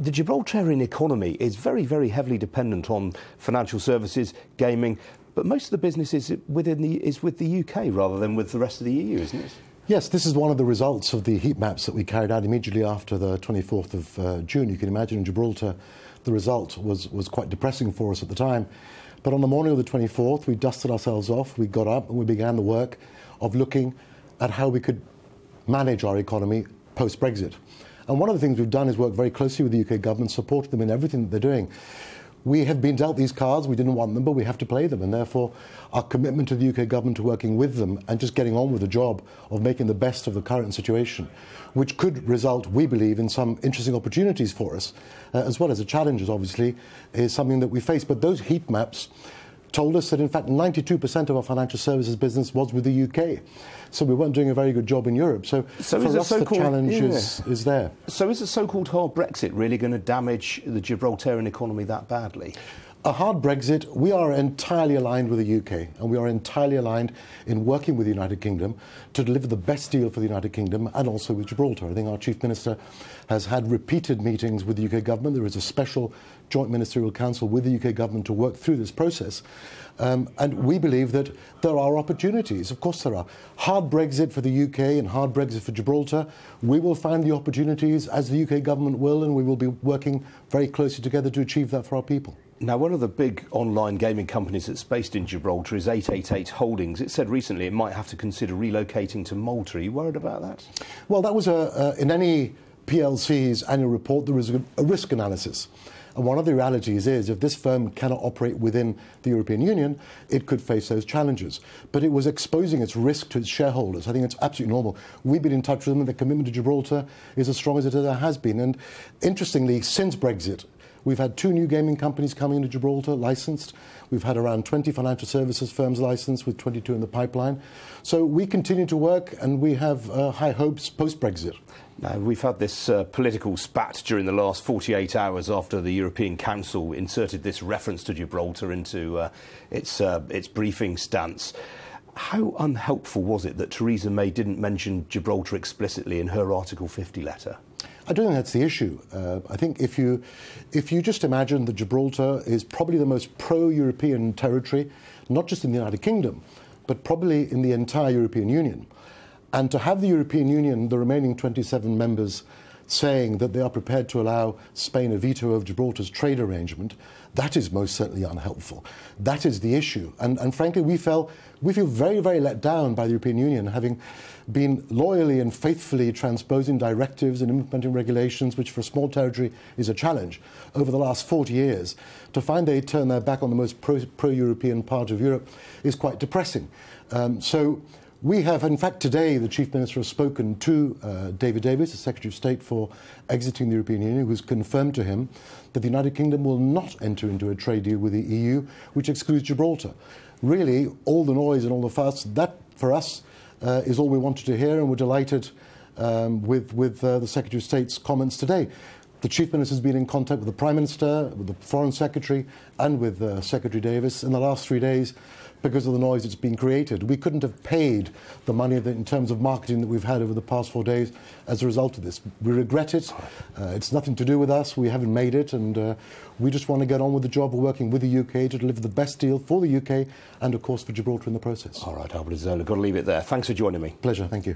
The Gibraltarian economy is very, very heavily dependent on financial services, gaming, but most of the business is with the UK rather than with the rest of the EU, isn't it? Yes, this is one of the results of the heat maps that we carried out immediately after the 24th of June. You can imagine in Gibraltar the result was quite depressing for us at the time. But on the morning of the 24th, we dusted ourselves off, we got up and we began the work of looking at how we could manage our economy post-Brexit. And one of the things we've done is work very closely with the UK government, supported them in everything that they're doing. We have been dealt these cards, we didn't want them, but we have to play them. And therefore, our commitment to the UK government to working with them and just getting on with the job of making the best of the current situation, which could result, we believe, in some interesting opportunities for us, as well as the challenges, obviously, is something that we face. But those heat maps told us that, in fact, 92% of our financial services business was with the UK. So we weren't doing a very good job in Europe. So for us, the challenge is there. So is a so-called hard Brexit really going to damage the Gibraltarian economy that badly? A hard Brexit, we are entirely aligned with the UK, and we are entirely aligned in working with the United Kingdom to deliver the best deal for the United Kingdom and also with Gibraltar. I think our Chief Minister has had repeated meetings with the UK government. There is a special joint ministerial council with the UK government to work through this process. And we believe that there are opportunities. Of course there are. Hard Brexit for the UK and hard Brexit for Gibraltar. We will find the opportunities, as the UK government will, and we will be working very closely together to achieve that for our people. Now, one of the big online gaming companies that's based in Gibraltar is 888 Holdings. It said recently it might have to consider relocating to Malta. Are you worried about that? Well, that was in any PLC's annual report, there is a risk analysis. And one of the realities is if this firm cannot operate within the European Union, it could face those challenges. But it was exposing its risk to its shareholders. I think it's absolutely normal. We've been in touch with them, and the commitment to Gibraltar is as strong as it ever has been. And interestingly, since Brexit, we've had 2 new gaming companies coming into Gibraltar, licensed. We've had around 20 financial services firms licensed, with 22 in the pipeline. So we continue to work, and we have high hopes post-Brexit. Now, we've had this political spat during the last 48 hours after the European Council inserted this reference to Gibraltar into its briefing stance. How unhelpful was it that Theresa May didn't mention Gibraltar explicitly in her Article 50 letter? I don't think that's the issue. I think if you just imagine that Gibraltar is probably the most pro-European territory, not just in the United Kingdom, but probably in the entire European Union. And to have the European Union, the remaining 27 members, saying that they are prepared to allow Spain a veto of Gibraltar's trade arrangement, that is most certainly unhelpful. That is the issue. And frankly, we feel very, very let down by the European Union, having been loyally and faithfully transposing directives and implementing regulations, which for a small territory is a challenge, over the last 40 years. To find they turn their back on the most pro-European part of Europe is quite depressing. So we have, in fact, today the Chief Minister has spoken to David Davis, the Secretary of State for exiting the European Union, who has confirmed to him that the United Kingdom will not enter into a trade deal with the EU, which excludes Gibraltar. Really, all the noise and all the fuss, that, for us, is all we wanted to hear, and we're delighted with the Secretary of State's comments today. The Chief Minister has been in contact with the Prime Minister, with the Foreign Secretary, and with Secretary Davis in the last 3 days because of the noise that's been created. We couldn't have paid the money in terms of marketing that we've had over the past 4 days as a result of this. We regret it. It's nothing to do with us. We haven't made it, and we just want to get on with the job of working with the UK to deliver the best deal for the UK and, of course, for Gibraltar in the process. All right, Albert Isola, got to leave it there. Thanks for joining me. Pleasure. Thank you.